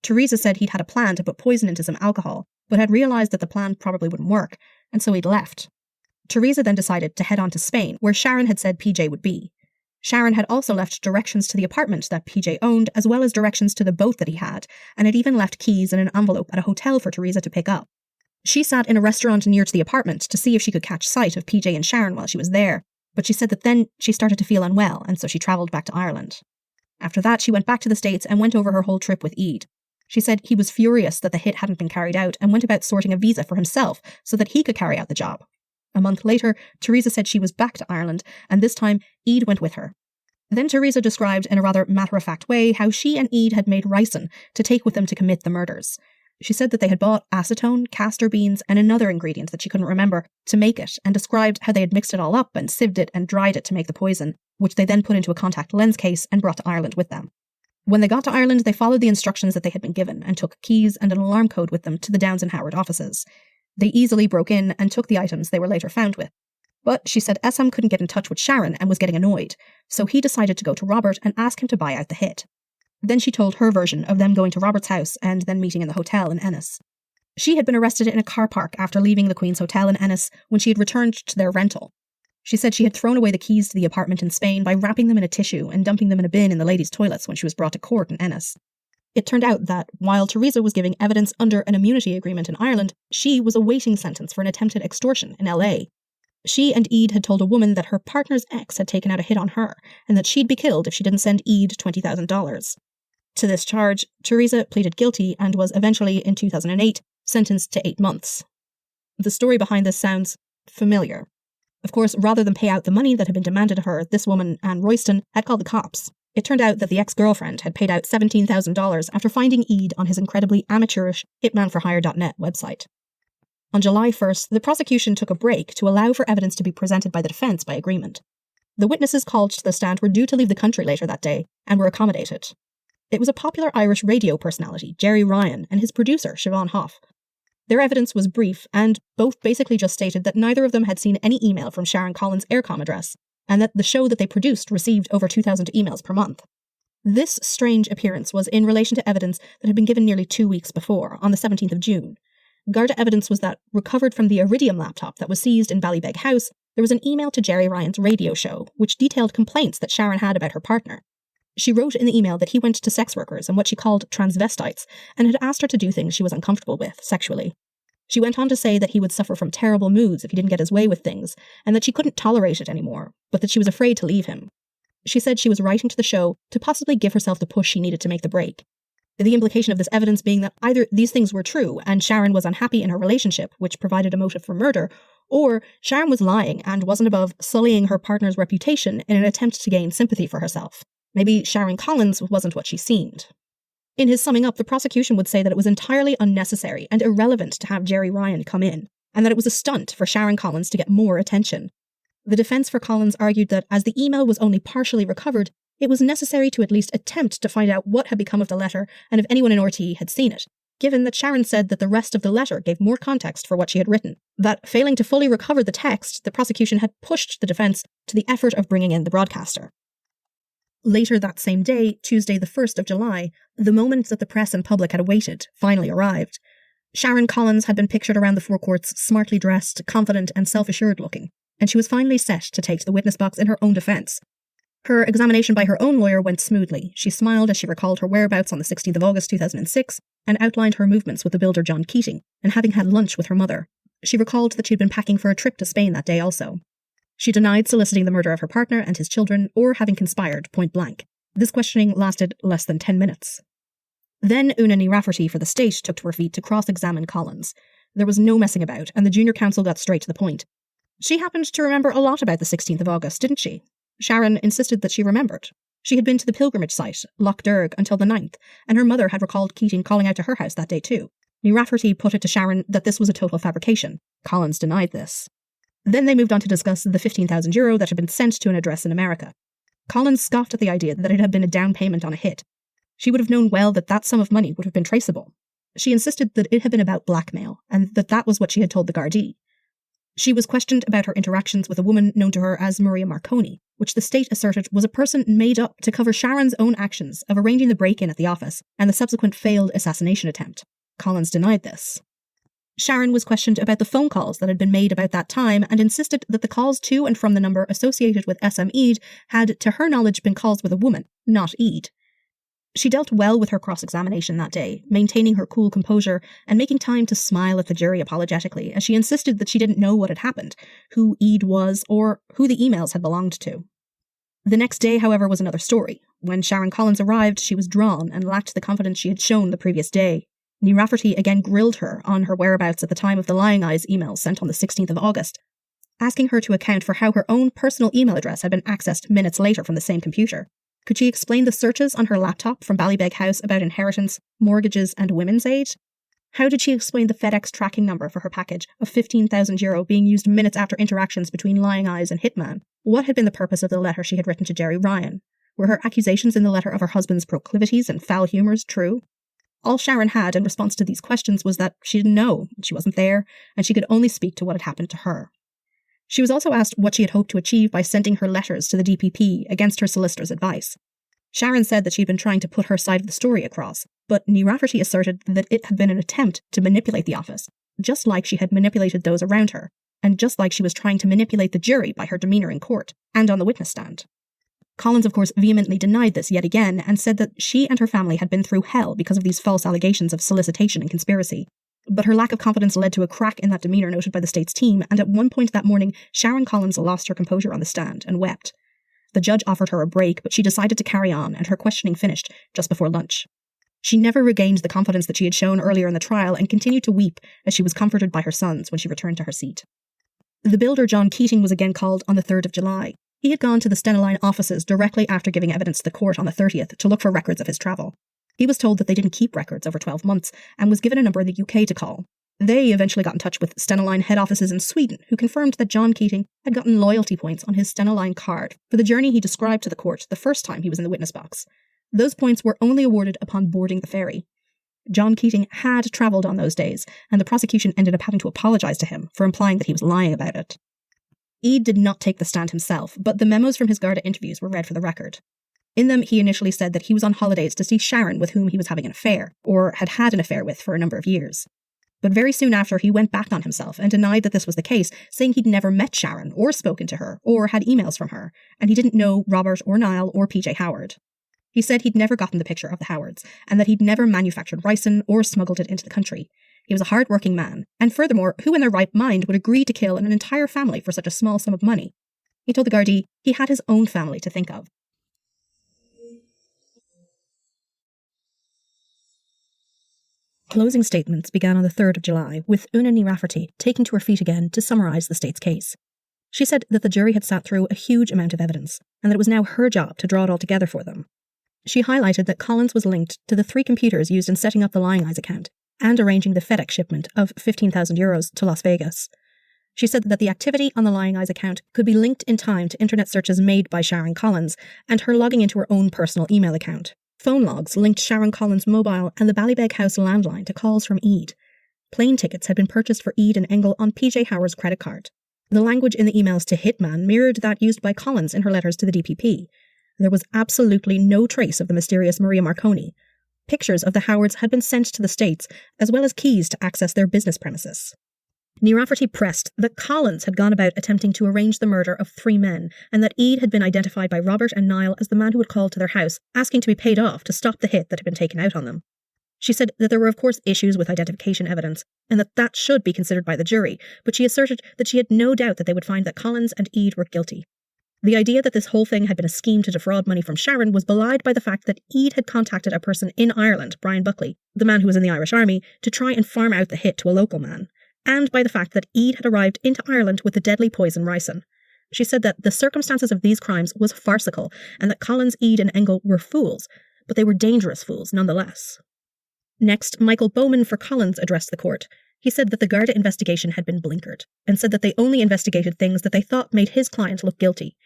Teresa said he'd had a plan to put poison into some alcohol, but had realised that the plan probably wouldn't work, and so he'd left. Teresa then decided to head on to Spain, where Sharon had said PJ would be. Sharon had also left directions to the apartment that PJ owned, as well as directions to the boat that he had, and had even left keys in an envelope at a hotel for Teresa to pick up. She sat in a restaurant near to the apartment to see if she could catch sight of PJ and Sharon while she was there, but she said that then she started to feel unwell, and so she travelled back to Ireland. After that, she went back to the States and went over her whole trip with Eid. She said he was furious that the hit hadn't been carried out and went about sorting a visa for himself so that he could carry out the job. A month later, Teresa said she was back to Ireland, and this time Eid went with her. Then Teresa described in a rather matter-of-fact way how she and Eid had made ricin to take with them to commit the murders. She said that they had bought acetone, castor beans, and another ingredient that she couldn't remember to make it, and described how they had mixed it all up and sieved it and dried it to make the poison, which they then put into a contact lens case and brought to Ireland with them. When they got to Ireland, they followed the instructions that they had been given and took keys and an alarm code with them to the Downs and Howard offices. They easily broke in and took the items they were later found with. But she said SM couldn't get in touch with Sharon and was getting annoyed, so he decided to go to Robert and ask him to buy out the hit. Then she told her version of them going to Robert's house and then meeting in the hotel in Ennis. She had been arrested in a car park after leaving the Queen's Hotel in Ennis when she had returned to their rental. She said she had thrown away the keys to the apartment in Spain by wrapping them in a tissue and dumping them in a bin in the ladies' toilets when she was brought to court in Ennis. It turned out that, while Teresa was giving evidence under an immunity agreement in Ireland, she was awaiting sentence for an attempted extortion in LA. She and Eid had told a woman that her partner's ex had taken out a hit on her, and that she'd be killed if she didn't send Eid $20,000. To this charge, Teresa pleaded guilty and was eventually, in 2008, sentenced to 8 months. The story behind this sounds familiar. Of course, rather than pay out the money that had been demanded of her, this woman, Anne Royston, had called the cops. It turned out that the ex-girlfriend had paid out $17,000 after finding Eid on his incredibly amateurish hitman4hire.net website. On July 1st, the prosecution took a break to allow for evidence to be presented by the defence by agreement. The witnesses called to the stand were due to leave the country later that day, and were accommodated. It was a popular Irish radio personality, Jerry Ryan, and his producer, Siobhan Hoff. Their evidence was brief, and both basically just stated that neither of them had seen any email from Sharon Collins' Aircom address, and that the show that they produced received over 2,000 emails per month. This strange appearance was in relation to evidence that had been given nearly 2 weeks before, on the 17th of June. Garda evidence was that, recovered from the Iridium laptop that was seized in Ballybeg House, there was an email to Jerry Ryan's radio show, which detailed complaints that Sharon had about her partner. She wrote in the email that he went to sex workers and what she called transvestites, and had asked her to do things she was uncomfortable with, sexually. She went on to say that he would suffer from terrible moods if he didn't get his way with things, and that she couldn't tolerate it anymore, but that she was afraid to leave him. She said she was writing to the show to possibly give herself the push she needed to make the break. The implication of this evidence being that either these things were true and Sharon was unhappy in her relationship, which provided a motive for murder, or Sharon was lying and wasn't above sullying her partner's reputation in an attempt to gain sympathy for herself. Maybe Sharon Collins wasn't what she seemed. In his summing up, the prosecution would say that it was entirely unnecessary and irrelevant to have Jerry Ryan come in, and that it was a stunt for Sharon Collins to get more attention. The defense for Collins argued that as the email was only partially recovered, it was necessary to at least attempt to find out what had become of the letter and if anyone in RTE had seen it, given that Sharon said that the rest of the letter gave more context for what she had written, that failing to fully recover the text, the prosecution had pushed the defense to the effort of bringing in the broadcaster. Later that same day, Tuesday the 1st of July, the moment that the press and public had awaited finally arrived. Sharon Collins had been pictured around the forecourts, smartly dressed, confident and self-assured looking, and she was finally set to take to the witness box in her own defense. Her examination by her own lawyer went smoothly. She smiled as she recalled her whereabouts on the 16th of August 2006 and outlined her movements with the builder John Keating and having had lunch with her mother. She recalled that she'd been packing for a trip to Spain that day also. She denied soliciting the murder of her partner and his children or having conspired point blank. This questioning lasted less than 10 minutes. Then Una Ní Rafferty for the state took to her feet to cross-examine Collins. There was no messing about, and the junior counsel got straight to the point. She happened to remember a lot about the 16th of August, didn't she? Sharon insisted that she remembered. She had been to the pilgrimage site, Loch Derg, until the 9th, and her mother had recalled Keating calling out to her house that day too. Ní Rafferty put it to Sharon that this was a total fabrication. Collins denied this. Then they moved on to discuss the €15,000 that had been sent to an address in America. Collins scoffed at the idea that it had been a down payment on a hit. She would have known well that that sum of money would have been traceable. She insisted that it had been about blackmail, and that was what she had told the Gardaí. She was questioned about her interactions with a woman known to her as Maria Marconi, which the state asserted was a person made up to cover Sharon's own actions of arranging the break-in at the office and the subsequent failed assassination attempt. Collins denied this. Sharon was questioned about the phone calls that had been made about that time and insisted that the calls to and from the number associated with SM Eid had, to her knowledge, been calls with a woman, not Eid. She dealt well with her cross-examination that day, maintaining her cool composure and making time to smile at the jury apologetically as she insisted that she didn't know what had happened, who Eid was, or who the emails had belonged to. The next day, however, was another story. When Sharon Collins arrived, she was drawn and lacked the confidence she had shown the previous day. Ní Rafferty again grilled her on her whereabouts at the time of the Lying Eyes email sent on the 16th of August, asking her to account for how her own personal email address had been accessed minutes later from the same computer. Could she explain the searches on her laptop from Ballybeg House about inheritance, mortgages and women's aid? How did she explain the FedEx tracking number for her package of €15,000 being used minutes after interactions between Lying Eyes and Hitman? What had been the purpose of the letter she had written to Jerry Ryan? Were her accusations in the letter of her husband's proclivities and foul humours true? All Sharon had in response to these questions was that she didn't know, she wasn't there, and she could only speak to what had happened to her. She was also asked what she had hoped to achieve by sending her letters to the DPP against her solicitor's advice. Sharon said that she had been trying to put her side of the story across, but Ní Rafferty asserted that it had been an attempt to manipulate the office, just like she had manipulated those around her, and just like she was trying to manipulate the jury by her demeanour in court and on the witness stand. Collins, of course, vehemently denied this yet again and said that she and her family had been through hell because of these false allegations of solicitation and conspiracy. But her lack of confidence led to a crack in that demeanour noted by the state's team, and at one point that morning, Sharon Collins lost her composure on the stand and wept. The judge offered her a break, but she decided to carry on, and her questioning finished just before lunch. She never regained the confidence that she had shown earlier in the trial and continued to weep as she was comforted by her sons when she returned to her seat. The builder John Keating was again called on the 3rd of July. He had gone to the Stena offices directly after giving evidence to the court on the 30th to look for records of his travel. He was told that they didn't keep records over 12 months and was given a number in the UK to call. They eventually got in touch with Stena head offices in Sweden, who confirmed that John Keating had gotten loyalty points on his Stena card for the journey he described to the court the first time he was in the witness box. Those points were only awarded upon boarding the ferry. John Keating had travelled on those days, and the prosecution ended up having to apologise to him for implying that he was lying about it. Eid did not take the stand himself, but the memos from his Garda interviews were read for the record. In them, he initially said that he was on holidays to see Sharon, with whom he was having an affair, or had had an affair with for a number of years. But very soon after, he went back on himself and denied that this was the case, saying he'd never met Sharon, or spoken to her, or had emails from her, and he didn't know Robert or Niall or PJ Howard. He said he'd never gotten the picture of the Howards, and that he'd never manufactured ricin or smuggled it into the country. He was a hard-working man, and furthermore, who in their right mind would agree to kill an entire family for such a small sum of money? He told the Gardaí he had his own family to think of. Closing statements began on the 3rd of July, with Una Ní Rafferty taking to her feet again to summarise the state's case. She said that the jury had sat through a huge amount of evidence, and that it was now her job to draw it all together for them. She highlighted that Collins was linked to the 3 computers used in setting up the Lying Eyes account, and arranging the FedEx shipment of €15,000 to Las Vegas. She said that the activity on the Lying Eyes account could be linked in time to internet searches made by Sharon Collins and her logging into her own personal email account. Phone logs linked Sharon Collins' mobile and the Ballybeg House landline to calls from Eid. Plane tickets had been purchased for Eid and Engel on PJ Howard's credit card. The language in the emails to Hitman mirrored that used by Collins in her letters to the DPP. There was absolutely no trace of the mysterious Maria Marconi. Pictures of the Howards had been sent to the States, as well as keys to access their business premises. Ní Rafferty pressed that Collins had gone about attempting to arrange the murder of 3 men, and that Eid had been identified by Robert and Niall as the man who had called to their house, asking to be paid off to stop the hit that had been taken out on them. She said that there were of course issues with identification evidence, and that should be considered by the jury, but she asserted that she had no doubt that they would find that Collins and Eid were guilty. The idea that this whole thing had been a scheme to defraud money from Sharon was belied by the fact that Eid had contacted a person in Ireland, Brian Buckley, the man who was in the Irish Army, to try and farm out the hit to a local man, and by the fact that Eid had arrived into Ireland with the deadly poison ricin. She said that the circumstances of these crimes was farcical, and that Collins, Eid and Engel were fools, but they were dangerous fools nonetheless. Next, Michael Bowman for Collins addressed the court. He said that the Garda investigation had been blinkered, and said that they only investigated things that they thought made his client look guilty.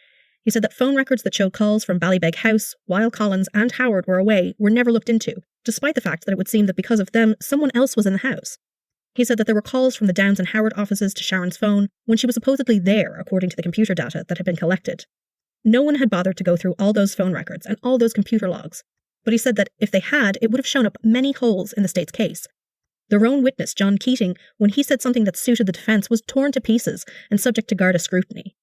He said that phone records that showed calls from Ballybeg House, while Collins and Howard were away, were never looked into, despite the fact that it would seem that because of them, someone else was in the house. He said that there were calls from the Downs and Howard offices to Sharon's phone when she was supposedly there, according to the computer data that had been collected. No one had bothered to go through all those phone records and all those computer logs, but he said that if they had, it would have shown up many holes in the state's case. Their own witness, John Keating, when he said something that suited the defence, was torn to pieces and subject to Garda scrutiny.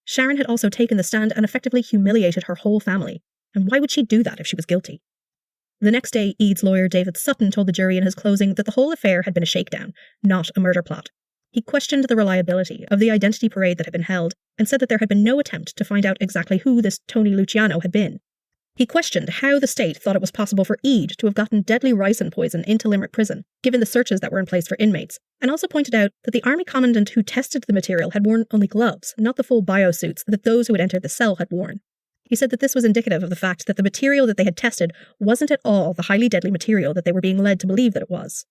Sharon had also taken the stand and effectively humiliated her whole family, and why would she do that if she was guilty? The next day, Eid's lawyer David Sutton told the jury in his closing that the whole affair had been a shakedown, not a murder plot. He questioned the reliability of the identity parade that had been held and said that there had been no attempt to find out exactly who this Tony Luciano had been. He questioned how the state thought it was possible for Eid to have gotten deadly ricin poison into Limerick prison, given the searches that were in place for inmates, and also pointed out that the army commandant who tested the material had worn only gloves, not the full biosuits that those who had entered the cell had worn. He said that this was indicative of the fact that the material that they had tested wasn't at all the highly deadly material that they were being led to believe that it was.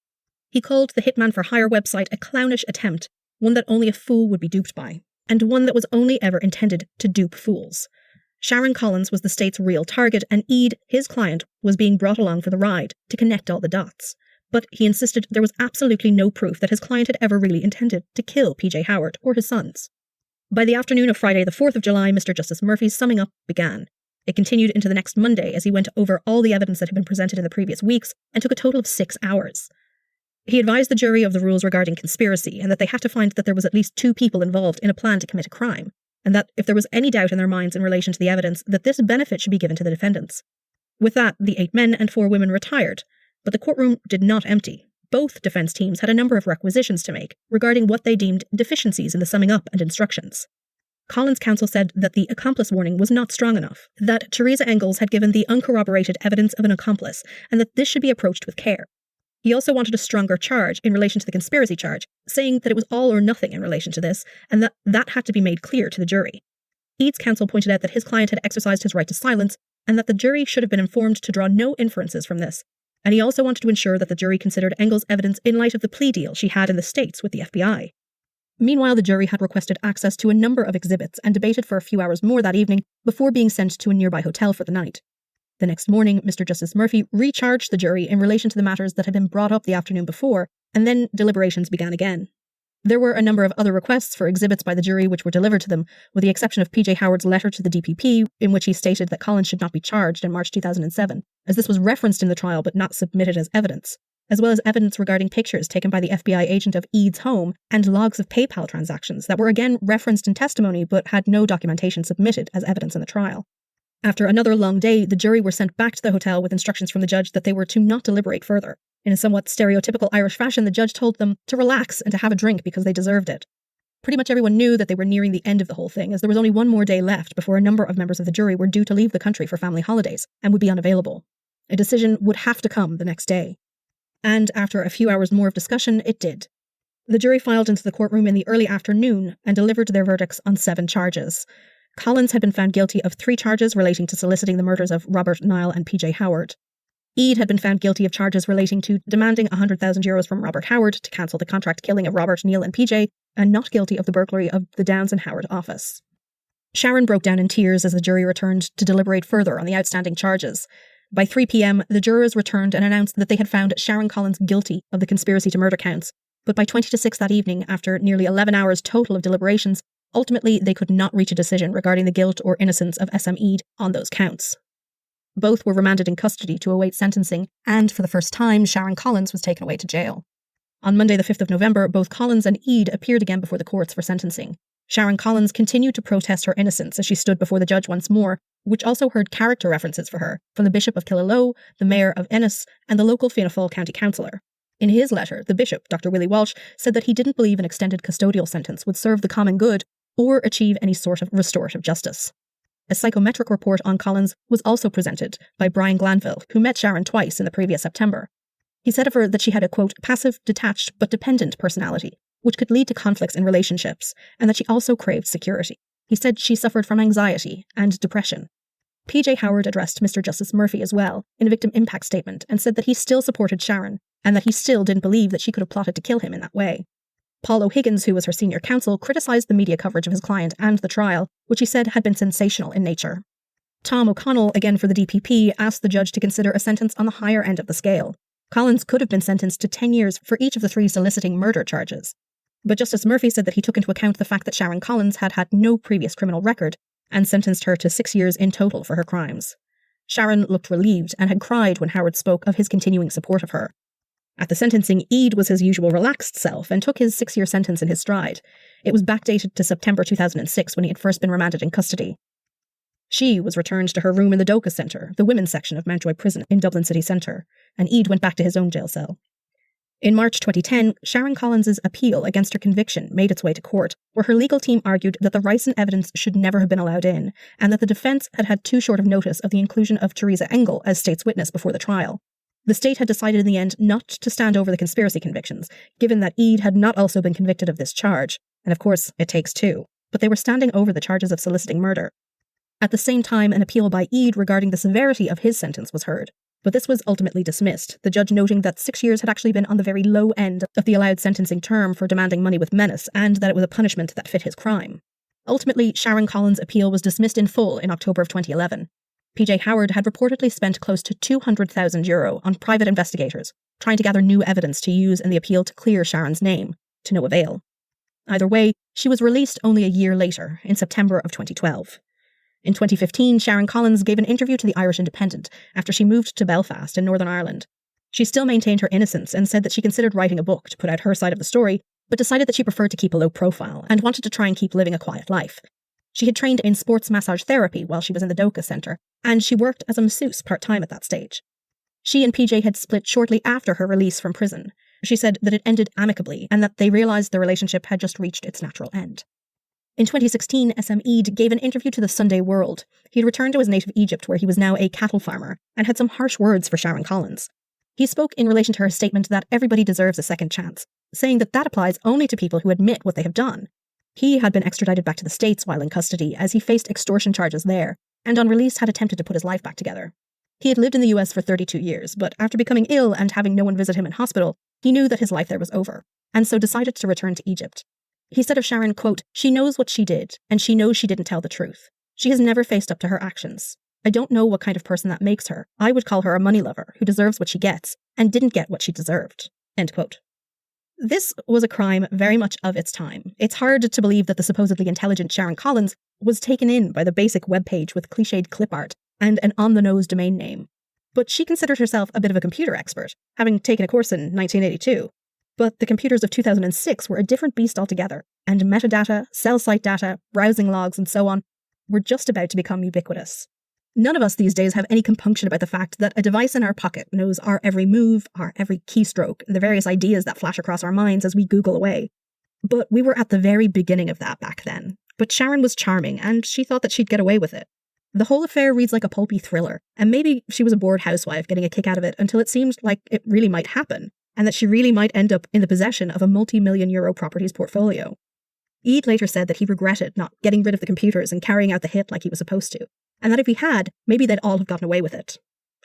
He called the Hitman4Hire website a clownish attempt, one that only a fool would be duped by, and one that was only ever intended to dupe fools. Sharon Collins was the state's real target, and Eid, his client, was being brought along for the ride to connect all the dots. But he insisted there was absolutely no proof that his client had ever really intended to kill PJ Howard or his sons. By the afternoon of Friday the 4th of July, Mr. Justice Murphy's summing up began. It continued into the next Monday as he went over all the evidence that had been presented in the previous weeks and took a total of 6 hours. He advised the jury of the rules regarding conspiracy and that they had to find that there was at least 2 people involved in a plan to commit a crime, and that if there was any doubt in their minds in relation to the evidence, that this benefit should be given to the defendants. With that, the 8 men and 4 women retired, but the courtroom did not empty. Both defence teams had a number of requisitions to make regarding what they deemed deficiencies in the summing up and instructions. Collins' counsel said that the accomplice warning was not strong enough, that Teresa Engels had given the uncorroborated evidence of an accomplice, and that this should be approached with care. He also wanted a stronger charge in relation to the conspiracy charge, saying that it was all or nothing in relation to this, and that had to be made clear to the jury. Eid's counsel pointed out that his client had exercised his right to silence, and that the jury should have been informed to draw no inferences from this, and he also wanted to ensure that the jury considered Engels' evidence in light of the plea deal she had in the States with the FBI. Meanwhile, the jury had requested access to a number of exhibits and debated for a few hours more that evening before being sent to a nearby hotel for the night. The next morning, Mr. Justice Murphy recharged the jury in relation to the matters that had been brought up the afternoon before, and then deliberations began again. There were a number of other requests for exhibits by the jury which were delivered to them, with the exception of PJ Howard's letter to the DPP, in which he stated that Collins should not be charged in March 2007, as this was referenced in the trial but not submitted as evidence, as well as evidence regarding pictures taken by the FBI agent of Eid's home and logs of PayPal transactions that were again referenced in testimony but had no documentation submitted as evidence in the trial. After another long day, the jury were sent back to the hotel with instructions from the judge that they were to not deliberate further. In a somewhat stereotypical Irish fashion, the judge told them to relax and to have a drink because they deserved it. Pretty much everyone knew that they were nearing the end of the whole thing, as there was only one more day left before a number of members of the jury were due to leave the country for family holidays and would be unavailable. A decision would have to come the next day. And after a few hours more of discussion, it did. The jury filed into the courtroom in the early afternoon and delivered their verdicts on 7 charges. Collins had been found guilty of 3 charges relating to soliciting the murders of Robert, Niall and PJ Howard. Eid had been found guilty of charges relating to demanding €100,000 from Robert Howard to cancel the contract killing of Robert, Neil and PJ, and not guilty of the burglary of the Downs and Howard office. Sharon broke down in tears as the jury returned to deliberate further on the outstanding charges. By 3 p.m., the jurors returned and announced that they had found Sharon Collins guilty of the conspiracy to murder counts, but by 20 to 6 that evening, after nearly 11 hours total of deliberations, ultimately they could not reach a decision regarding the guilt or innocence of S.M. Eade on those counts. Both were remanded in custody to await sentencing, and for the first time, Sharon Collins was taken away to jail. On Monday the 5th of November, both Collins and Eade appeared again before the courts for sentencing. Sharon Collins continued to protest her innocence as she stood before the judge once more, which also heard character references for her from the Bishop of Killaloe, the Mayor of Ennis, and the local Fianna Fáil County Councillor. In his letter, the Bishop, Dr. Willie Walsh, said that he didn't believe an extended custodial sentence would serve the common good or achieve any sort of restorative justice. A psychometric report on Collins was also presented by Brian Glanville, who met Sharon twice in the previous September. He said of her that she had a, quote, passive, detached, but dependent personality, which could lead to conflicts in relationships, and that she also craved security. He said she suffered from anxiety and depression. P.J. Howard addressed Mr. Justice Murphy as well in a victim impact statement and said that he still supported Sharon and that he still didn't believe that she could have plotted to kill him in that way. Paul O'Higgins, who was her senior counsel, criticised the media coverage of his client and the trial, which he said had been sensational in nature. Tom O'Connell, again for the DPP, asked the judge to consider a sentence on the higher end of the scale. Collins could have been sentenced to 10 years for each of the 3 soliciting murder charges. But Justice Murphy said that he took into account the fact that Sharon Collins had had no previous criminal record and sentenced her to 6 years in total for her crimes. Sharon looked relieved and had cried when Howard spoke of his continuing support of her. At the sentencing, Eade was his usual relaxed self and took his 6-year sentence in his stride. It was backdated to September 2006 when he had first been remanded in custody. She was returned to her room in the Doka Centre, the women's section of Mountjoy Prison in Dublin City Centre, and Eade went back to his own jail cell. In March 2010, Sharon Collins' appeal against her conviction made its way to court, where her legal team argued that the ricin evidence should never have been allowed in, and that the defence had had too short of notice of the inclusion of Theresa Engel as state's witness before the trial. The state had decided in the end not to stand over the conspiracy convictions, given that Eade had not also been convicted of this charge, and of course it takes two, but they were standing over the charges of soliciting murder. At the same time, an appeal by Eade regarding the severity of his sentence was heard, but this was ultimately dismissed, the judge noting that 6 years had actually been on the very low end of the allowed sentencing term for demanding money with menace, and that it was a punishment that fit his crime. Ultimately, Sharon Collins' appeal was dismissed in full in October of 2011. P.J. Howard had reportedly spent close to €200,000 on private investigators, trying to gather new evidence to use in the appeal to clear Sharon's name, to no avail. Either way, she was released only a year later, in September of 2012. In 2015, Sharon Collins gave an interview to the Irish Independent after she moved to Belfast in Northern Ireland. She still maintained her innocence and said that she considered writing a book to put out her side of the story, but decided that she preferred to keep a low profile and wanted to try and keep living a quiet life. She had trained in sports massage therapy while she was in the Doka Centre, and she worked as a masseuse part-time at that stage. She and PJ had split shortly after her release from prison. She said that it ended amicably and that they realised the relationship had just reached its natural end. In 2016, S.M. Eade gave an interview to the Sunday World. He had returned to his native Egypt, where he was now a cattle farmer, and had some harsh words for Sharon Collins. He spoke in relation to her statement that everybody deserves a second chance, saying that applies only to people who admit what they have done. He had been extradited back to the States while in custody, as he faced extortion charges there, and on release had attempted to put his life back together. He had lived in the US for 32 years, but after becoming ill and having no one visit him in hospital, he knew that his life there was over, and so decided to return to Egypt. He said of Sharon, quote, "She knows what she did, and she knows she didn't tell the truth. She has never faced up to her actions. I don't know what kind of person that makes her. I would call her a money lover who deserves what she gets, and didn't get what she deserved." End quote. This was a crime very much of its time. It's hard to believe that the supposedly intelligent Sharon Collins was taken in by the basic webpage with cliched clip art and an on-the-nose domain name. But she considered herself a bit of a computer expert, having taken a course in 1982. But the computers of 2006 were a different beast altogether, and metadata, cell site data, browsing logs, and so on were just about to become ubiquitous. None of us these days have any compunction about the fact that a device in our pocket knows our every move, our every keystroke, the various ideas that flash across our minds as we Google away. But we were at the very beginning of that back then. But Sharon was charming, and she thought that she'd get away with it. The whole affair reads like a pulpy thriller, and maybe she was a bored housewife getting a kick out of it until it seemed like it really might happen, and that she really might end up in the possession of a multi-million-euro properties portfolio. Eade later said that he regretted not getting rid of the computers and carrying out the hit like he was supposed to, and that if he had, maybe they'd all have gotten away with it.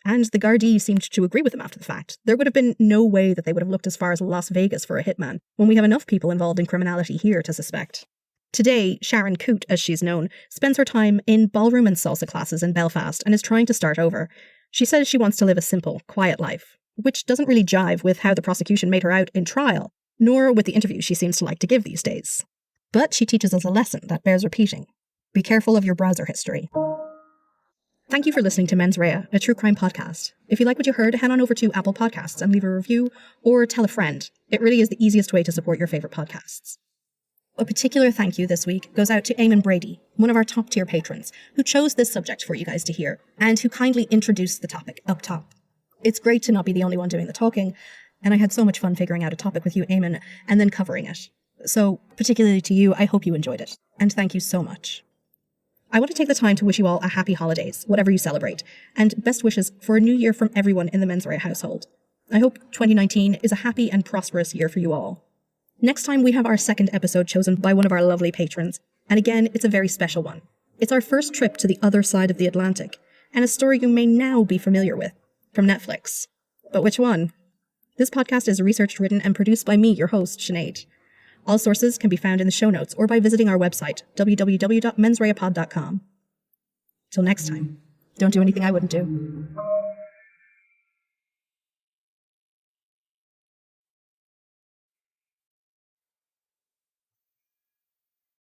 And the Gardaí seemed to agree with him after the fact. There would have been no way that they would have looked as far as Las Vegas for a hitman, when we have enough people involved in criminality here to suspect. Today, Sharon Coote, as she's known, spends her time in ballroom and salsa classes in Belfast and is trying to start over. She says she wants to live a simple, quiet life, which doesn't really jive with how the prosecution made her out in trial, nor with the interviews she seems to like to give these days. But she teaches us a lesson that bears repeating. Be careful of your browser history. Thank you for listening to Mens Rea, a true crime podcast. If you like what you heard, head on over to Apple Podcasts and leave a review, or tell a friend. It really is the easiest way to support your favourite podcasts. A particular thank you this week goes out to Eamon Brady, one of our top-tier patrons, who chose this subject for you guys to hear, and who kindly introduced the topic up top. It's great to not be the only one doing the talking, and I had so much fun figuring out a topic with you, Eamon, and then covering it. So, particularly to you, I hope you enjoyed it, and thank you so much. I want to take the time to wish you all a happy holidays, whatever you celebrate, and best wishes for a new year from everyone in the Mens Rea household. I hope 2019 is a happy and prosperous year for you all. Next time we have our second episode chosen by one of our lovely patrons, and again, it's a very special one. It's our first trip to the other side of the Atlantic, and a story you may now be familiar with, from Netflix. But which one? This podcast is researched, written, and produced by me, your host, Sinead. All sources can be found in the show notes or by visiting our website, www.mensreapod.com. Till next time, don't do anything I wouldn't do.